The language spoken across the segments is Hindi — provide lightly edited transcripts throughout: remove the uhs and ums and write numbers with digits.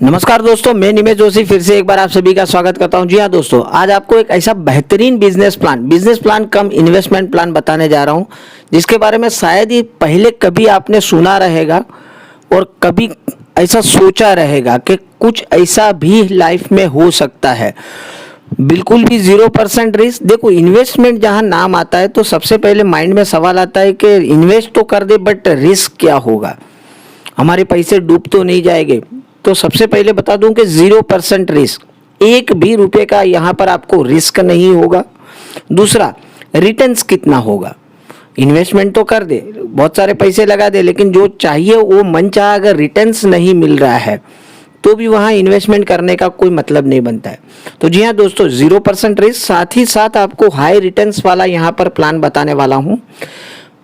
नमस्कार दोस्तों, मैं निमेश जोशी फिर से एक बार आप सभी का स्वागत करता हूं। जी हाँ दोस्तों, आज आपको एक ऐसा बेहतरीन बिजनेस प्लान कम इन्वेस्टमेंट प्लान बताने जा रहा हूं, जिसके बारे में शायद ही पहले कभी आपने सुना रहेगा और कभी ऐसा सोचा रहेगा कि कुछ ऐसा भी लाइफ में हो सकता है। बिल्कुल भी 0% रिस्क। देखो, इन्वेस्टमेंट जहां नाम आता है तो सबसे पहले माइंड में सवाल आता है कि इन्वेस्ट तो कर दे, बट रिस्क क्या होगा, हमारे पैसे डूब तो नहीं जाएंगे। तो सबसे पहले बता दूं कि 0% रिस्क, एक भी रुपए का यहाँ पर आपको रिस्क नहीं होगा। दूसरा, रिटर्न्स कितना होगा। इन्वेस्टमेंट तो कर दे, बहुत सारे पैसे लगा दे, लेकिन जो चाहिए वो मनचाहा अगर रिटर्न्स नहीं मिल रहा है तो भी वहाँ इन्वेस्टमेंट करने का कोई मतलब नहीं बनता है। तो जी हाँ दोस्तों, 0% रिस्क, साथ ही साथ आपको हाई रिटर्न्स वाला यहाँ पर प्लान बताने वाला हूँ,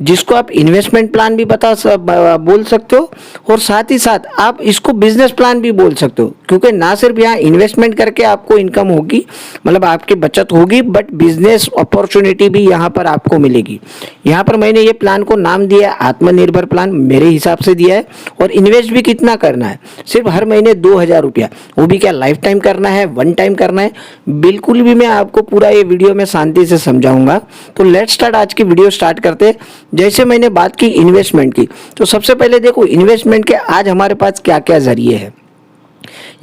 जिसको आप इन्वेस्टमेंट प्लान भी बोल सकते हो और साथ ही साथ आप इसको बिजनेस प्लान भी बोल सकते हो, क्योंकि ना सिर्फ यहाँ इन्वेस्टमेंट करके आपको इनकम होगी, मतलब आपकी बचत होगी, बट बिजनेस अपॉर्चुनिटी भी यहाँ पर आपको मिलेगी। यहाँ पर मैंने ये प्लान को नाम दिया है आत्मनिर्भर प्लान, मेरे हिसाब से दिया है। और इन्वेस्ट भी कितना करना है, सिर्फ हर महीने 2000 रुपया, वो भी क्या लाइफ टाइम करना है, वन टाइम करना है, बिल्कुल भी मैं आपको पूरा ये वीडियो में शांति से समझाऊंगा। तो लेट्स स्टार्ट, आज की वीडियो स्टार्ट करते हैं। जैसे मैंने बात की इन्वेस्टमेंट की, तो सबसे पहले देखो इन्वेस्टमेंट के आज हमारे पास क्या क्या जरिए हैं।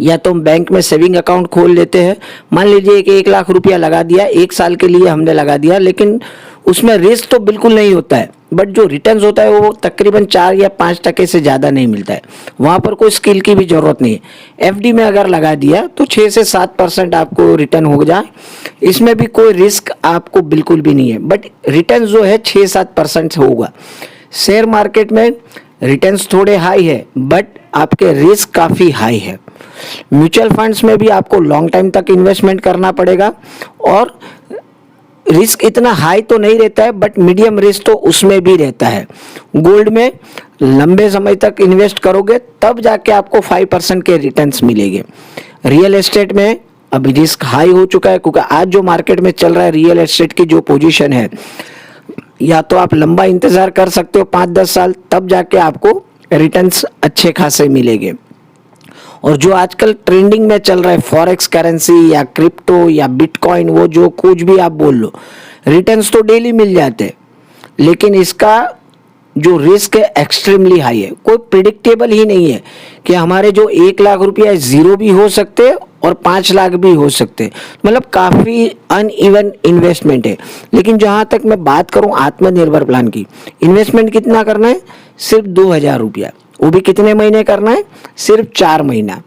या तो हम बैंक में सेविंग अकाउंट खोल लेते हैं, मान लीजिए कि 1 लाख रुपया लगा दिया, 1 साल के लिए हमने लगा दिया, लेकिन उसमें रिस्क तो बिल्कुल नहीं होता है, बट जो रिटर्न्स होता है वो तकरीबन 4 या 5% से ज़्यादा नहीं मिलता है। वहाँ पर कोई स्किल की भी ज़रूरत नहीं है। एफडी में अगर लगा दिया तो 6 से 7% आपको रिटर्न हो जाए, इसमें भी कोई रिस्क आपको बिल्कुल भी नहीं है, बट रिटर्न जो है 6-7% होगा। शेयर मार्केट में रिटर्न्स थोड़े हाई है, बट आपके रिस्क काफ़ी हाई है। म्यूचुअल फंड्स में भी आपको लॉन्ग टाइम तक इन्वेस्टमेंट करना पड़ेगा और रिस्क इतना हाई तो नहीं रहता है, बट मीडियम रिस्क तो उसमें भी रहता है। गोल्ड में लंबे समय तक इन्वेस्ट करोगे तब जाके आपको 5% के रिटर्न्स मिलेंगे। रियल एस्टेट में अभी रिस्क हाई हो चुका है, क्योंकि आज जो मार्केट में चल रहा है रियल एस्टेट की जो पोजीशन है, या तो आप लंबा इंतजार कर सकते हो 5-10 साल, तब जाके आपको रिटर्न्स अच्छे खासे मिलेंगे। और जो आजकल ट्रेंडिंग में चल रहा है फॉरेक्स करेंसी या क्रिप्टो या बिटकॉइन, वो जो कुछ भी आप बोल लो, रिटर्न्स तो डेली मिल जाते हैं, लेकिन इसका जो रिस्क है एक्सट्रीमली हाई है। कोई प्रिडिक्टेबल ही नहीं है कि हमारे जो 1 लाख रुपया जीरो भी हो सकते हैं और 5 लाख भी हो सकते हैं, मतलब काफ़ी अनइवन इन्वेस्टमेंट है। लेकिन जहाँ तक मैं बात करूँ आत्मनिर्भर प्लान की, इन्वेस्टमेंट कितना करना है, सिर्फ 2000 रुपया, वो भी कितने महीने करना है, सिर्फ 4 महीना,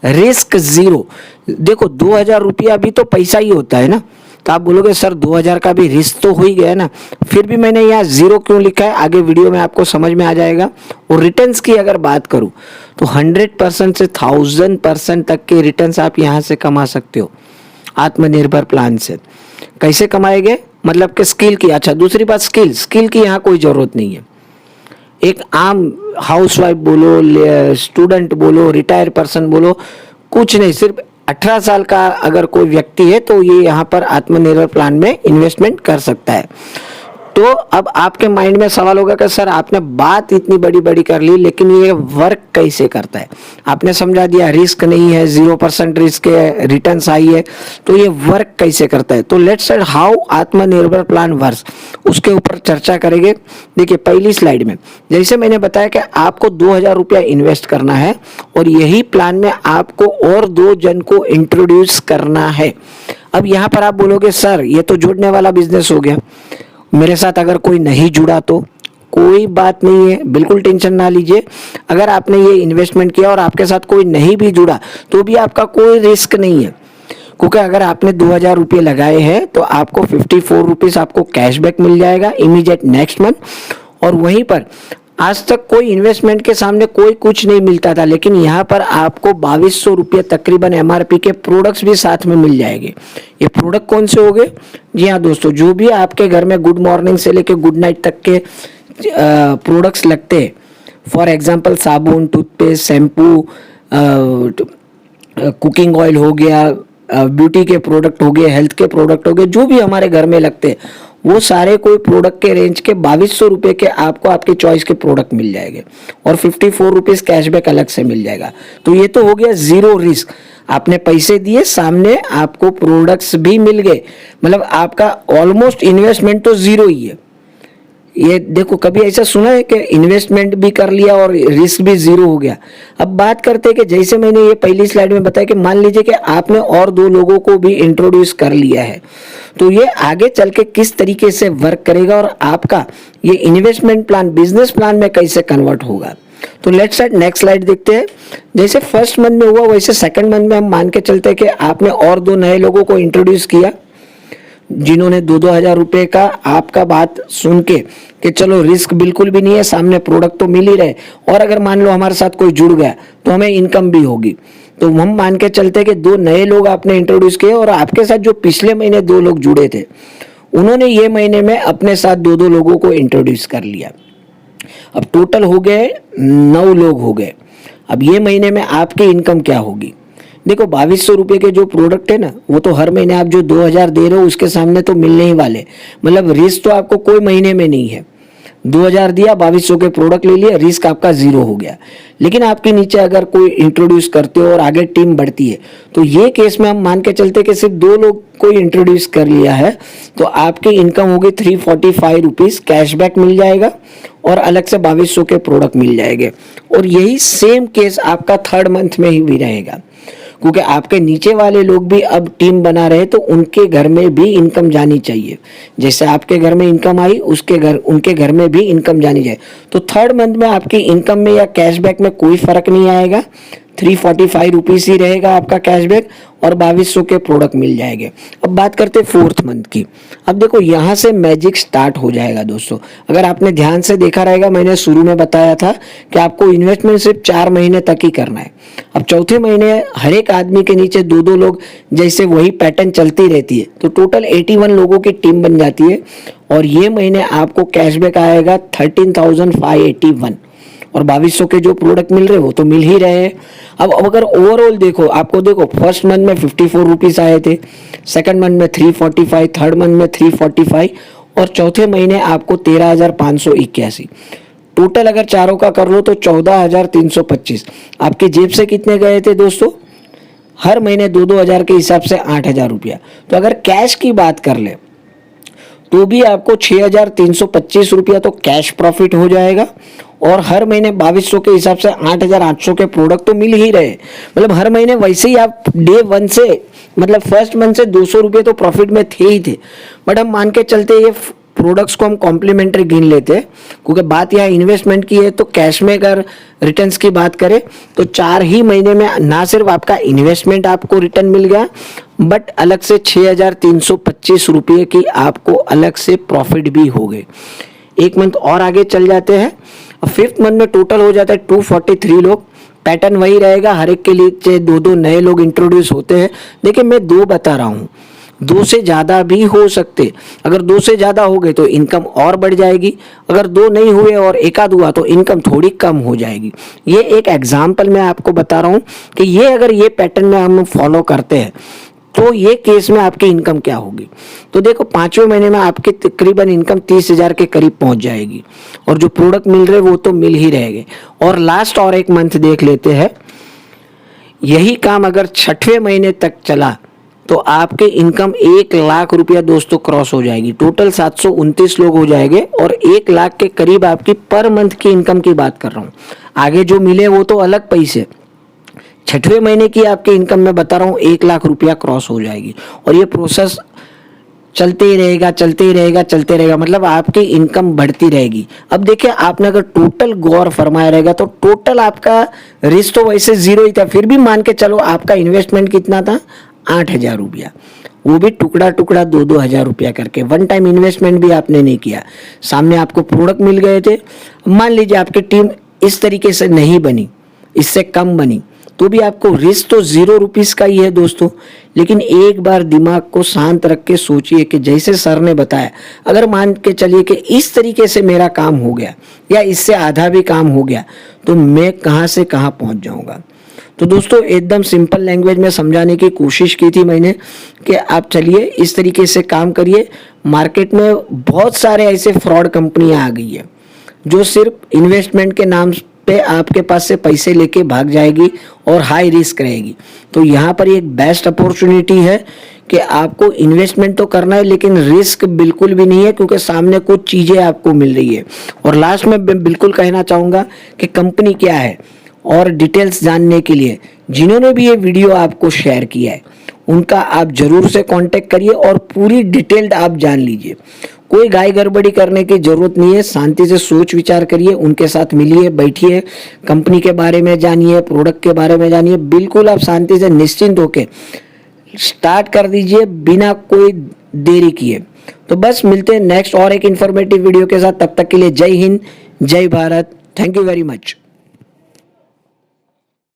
रिस्क जीरो। देखो 2000 रुपया भी तो पैसा ही होता है ना, तो आप बोलोगे सर 2000 का भी रिस्क तो हो ही गया ना, फिर भी मैंने यहाँ जीरो क्यों लिखा है, आगे वीडियो में आपको समझ में आ जाएगा। और रिटर्न्स की अगर बात करूँ तो 100% से 1000% तक के रिटर्न्स आप यहाँ से कमा सकते हो आत्मनिर्भर प्लान से। कैसे कमाएंगे, मतलब कि स्किल की, अच्छा दूसरी बात स्किल की यहाँ कोई ज़रूरत नहीं है। एक आम हाउसवाइफ बोलो, स्टूडेंट बोलो, रिटायर्ड पर्सन बोलो, कुछ नहीं, सिर्फ 18 साल का अगर कोई व्यक्ति है तो ये यहाँ पर आत्मनिर्भर प्लान में इन्वेस्टमेंट कर सकता है। तो अब आपके माइंड में सवाल होगा कि सर आपने बात इतनी बड़ी बड़ी कर ली, लेकिन ये वर्क कैसे करता है। आपने समझा दिया रिस्क नहीं है, 0% रिस्क है, रिटर्न हाई है, तो ये वर्क कैसे करता है। तो लेट्स से हाउ आत्मनिर्भर प्लान वर्क्स, उसके ऊपर चर्चा करेंगे। देखिए पहली स्लाइड में जैसे मैंने बताया कि आपको 2000 रुपया इन्वेस्ट करना है और यही प्लान में आपको और 2 जन को इंट्रोड्यूस करना है। अब यहाँ पर आप बोलोगे सर ये तो जुड़ने वाला बिजनेस हो गया, मेरे साथ अगर कोई नहीं जुड़ा तो कोई बात नहीं है, बिल्कुल टेंशन ना लीजिए। अगर आपने ये इन्वेस्टमेंट किया और आपके साथ कोई नहीं भी जुड़ा तो भी आपका कोई रिस्क नहीं है, क्योंकि अगर आपने 2000 रुपये लगाए हैं तो आपको 54 रुपीज़ आपको कैशबैक मिल जाएगा इमीडिएट नेक्स्ट मंथ। और वहीं पर आज तक कोई इन्वेस्टमेंट के सामने कोई कुछ नहीं मिलता था, लेकिन यहाँ पर आपको 2200 रुपये तकरीबन एमआरपी के प्रोडक्ट्स भी साथ में मिल जाएंगे। ये प्रोडक्ट कौन से हो गए, जी हाँ दोस्तों, जो भी आपके घर में गुड मॉर्निंग से लेके गुड नाइट तक के प्रोडक्ट्स लगते हैं, फॉर एग्जांपल साबुन, टूथपेस्ट, शैम्पू, कुकिंग ऑयल हो गया, ब्यूटी के प्रोडक्ट हो गए, हेल्थ के प्रोडक्ट हो गए, जो भी हमारे घर में लगते हैं वो सारे कोई प्रोडक्ट के रेंज के 2200 रुपये के आपको आपके चॉइस के प्रोडक्ट मिल जाएंगे और 54 रुपीज़ कैशबैक अलग से मिल जाएगा। तो ये तो हो गया जीरो रिस्क, आपने पैसे दिए, सामने आपको प्रोडक्ट्स भी मिल गए, मतलब आपका ऑलमोस्ट इन्वेस्टमेंट तो जीरो ही है। ये देखो, कभी ऐसा सुना है कि इन्वेस्टमेंट भी कर लिया और रिस्क भी जीरो हो गया। अब बात करते हैं कि जैसे मैंने ये पहली स्लाइड में बताया कि मान लीजिए कि आपने और 2 लोगों को भी इंट्रोड्यूस कर लिया है, तो ये आगे चल के किस तरीके से वर्क करेगा और आपका ये इन्वेस्टमेंट प्लान बिजनेस प्लान में कैसे कन्वर्ट होगा। तो लेट्स नेक्स्ट स्लाइड देखते हैं। जैसे फर्स्ट मंथ में हुआ वैसे सेकंड मंथ में हम मान के चलते हैं कि आपने और 2 नए लोगों को इंट्रोड्यूस किया जिन्होंने 2-2 हजार रुपए का आपका बात सुन के कि चलो रिस्क बिल्कुल भी नहीं है, सामने प्रोडक्ट तो मिल ही रहे, और अगर मान लो हमारे साथ कोई जुड़ गया तो हमें इनकम भी होगी। तो हम मान के चलते कि 2 नए लोग आपने इंट्रोड्यूस किए और आपके साथ जो पिछले महीने 2 लोग जुड़े थे उन्होंने ये महीने में अपने साथ 2-2 लोगों को इंट्रोड्यूस कर लिया। अब टोटल हो गए 9 लोग हो गए। अब ये महीने में आपकी इनकम क्या होगी? देखो 2200 रुपये के जो प्रोडक्ट है ना, वो तो हर महीने आप जो 2000 दे रहे हो उसके सामने तो मिलने ही वाले, मतलब रिस्क तो आपको कोई महीने में नहीं है। 2000 दिया, 2200 के प्रोडक्ट ले लिया, रिस्क आपका जीरो हो गया। लेकिन आपके नीचे अगर कोई इंट्रोड्यूस करते हो और आगे टीम बढ़ती है, तो ये केस में हम मान के चलते कि सिर्फ 2 लोग को इंट्रोड्यूस कर लिया है तो आपकी इनकम होगी 345 रुपीज़, कैशबैक मिल जाएगा और अलग से 2200 के प्रोडक्ट मिल जाएंगे। और यही सेम केस आपका थर्ड मंथ में ही भी रहेगा, क्योंकि आपके नीचे वाले लोग भी अब टीम बना रहे तो उनके घर में भी इनकम जानी चाहिए। जैसे आपके घर में इनकम आई उनके घर में भी इनकम जानी चाहिए। तो थर्ड मंथ में आपकी इनकम में या कैशबैक में कोई फर्क नहीं आएगा, 345 रुपीज़ ही रहेगा आपका कैशबैक और 2200 के प्रोडक्ट मिल जाएंगे। अब बात करते हैं फोर्थ मंथ की। अब देखो यहाँ से मैजिक स्टार्ट हो जाएगा दोस्तों। अगर आपने ध्यान से देखा रहेगा, मैंने शुरू में बताया था कि आपको इन्वेस्टमेंट सिर्फ 4 महीने तक ही करना है। अब चौथे महीने हर एक आदमी के नीचे 2-2 लोग, जैसे वही पैटर्न चलती रहती है तो टोटल 81 लोगों की टीम बन जाती है और ये महीने आपको कैशबैक आएगा 13,581 और 2200 के जो प्रोडक्ट मिल रहे वो तो मिल ही रहे हैं। अब अगर ओवरऑल देखो, आपको देखो फर्स्ट मंथ में 54 रुपीज़ आए थे, सेकंड मंथ में 345, थर्ड मंथ में 345 और चौथे महीने आपको 13,581। टोटल अगर चारों का कर लो तो 14,325। आपके जेब से कितने गए थे दोस्तों? हर महीने 2-2 हजार के हिसाब से 8,000 रुपया। तो अगर कैश की बात कर ले तो भी आपको 6,325 रुपया तो कैश प्रॉफिट हो जाएगा और हर महीने 2200 के हिसाब से 8,800 के प्रोडक्ट तो मिल ही रहे। मतलब हर महीने वैसे ही आप डे 1 से, मतलब फर्स्ट मंथ से 200 रुपये तो प्रॉफिट में थे ही थे। बट हम मान के चलते ये प्रोडक्ट्स को हम कॉम्प्लीमेंट्री गिन लेते हैं, क्योंकि बात यहाँ इन्वेस्टमेंट की है। तो कैश में अगर रिटर्न्स की बात करें तो 4 ही महीने में ना सिर्फ आपका इन्वेस्टमेंट आपको रिटर्न मिल गया, बट अलग से 6,325 रुपये की आपको अलग से प्रॉफिट भी हो गए। एक मंथ और आगे चल जाते हैं, फिफ्थ मंथ में टोटल हो जाता है 243 लोग। पैटर्न वही रहेगा, हर एक के लिए 2-2 नए लोग इंट्रोड्यूस होते हैं। देखिए मैं 2 बता रहा हूँ, 2 से ज़्यादा भी हो सकते। अगर 2 से ज़्यादा हो गए तो इनकम और बढ़ जाएगी, अगर 2 नहीं हुए और एक आध हुआ तो इनकम थोड़ी कम हो जाएगी। ये एक एग्जाम्पल मैं आपको बता रहा हूँ कि ये अगर ये पैटर्न में हम फॉलो करते हैं तो ये केस में आपकी इनकम क्या होगी। तो देखो 5वें महीने में आपकी तकरीबन इनकम 30,000 के करीब पहुंच जाएगी और जो प्रोडक्ट मिल रहे वो तो मिल ही रहेंगे। और लास्ट और एक मंथ देख लेते हैं, यही काम अगर 6वें महीने तक चला तो आपके इनकम 1 लाख रुपया दोस्तों क्रॉस हो जाएगी। टोटल 729 लोग हो जाएंगे और 1 लाख के करीब आपकी पर मंथ की इनकम की बात कर रहा हूँ। आगे जो मिले वो तो अलग पैसे। 6वें महीने की आपकी इनकम मैं बता रहा हूँ 1 लाख रुपया क्रॉस हो जाएगी और ये प्रोसेस चलते ही रहेगा, चलते ही रहेगा, चलते रहेगा, मतलब आपकी इनकम बढ़ती रहेगी। अब देखिए आपने अगर टोटल गौर फरमाया रहेगा तो टोटल आपका रिस्क तो वैसे जीरो ही था, फिर भी मान के चलो आपका इन्वेस्टमेंट कितना था? 8,000 रुपया, वो भी टुकड़ा टुकड़ा 2-2 हजार रुपया करके। वन टाइम इन्वेस्टमेंट भी आपने नहीं किया, सामने आपको प्रोडक्ट मिल गए थे। मान लीजिए आपकी टीम इस तरीके से नहीं बनी, इससे कम बनी, तो भी आपको रिस्क तो 0 रुपीज़ का ही है दोस्तों। लेकिन एक बार दिमाग को शांत रख के सोचिए कि जैसे सर ने बताया, अगर मान के चलिए कि इस तरीके से मेरा काम हो गया या इससे आधा भी काम हो गया तो मैं कहाँ से कहाँ पहुँच जाऊँगा। तो दोस्तों एकदम सिंपल लैंग्वेज में समझाने की कोशिश की थी मैंने कि आप चलिए इस तरीके से काम करिए। मार्केट में बहुत सारे ऐसे फ्रॉड कंपनियां आ गई है जो सिर्फ इन्वेस्टमेंट के नाम पे आपके पास से पैसे लेके भाग जाएगी और हाई रिस्क रहेगी। तो यहाँ पर एक बेस्ट अपॉर्चुनिटी है कि आपको इन्वेस्टमेंट तो करना है लेकिन रिस्क बिल्कुल भी नहीं है, क्योंकि सामने कुछ चीज़ें आपको मिल रही है। और लास्ट में बिल्कुल कहना चाहूँगा कि कंपनी क्या है और डिटेल्स जानने के लिए जिन्होंने भी ये वीडियो आपको शेयर किया है उनका आप जरूर से कांटेक्ट करिए और पूरी डिटेल्ड आप जान लीजिए। कोई गाय गड़बड़ी करने की जरूरत नहीं है, शांति से सोच विचार करिए, उनके साथ मिलिए, बैठिए, कंपनी के बारे में जानिए, प्रोडक्ट के बारे में जानिए। बिल्कुल आप शांति से निश्चिंत होके स्टार्ट कर दीजिए बिना कोई देरी किए। तो बस मिलते हैं नेक्स्ट और एक इंफॉर्मेटिव वीडियो के साथ। तब तक के लिए जय हिंद, जय Bharat, thank you very much.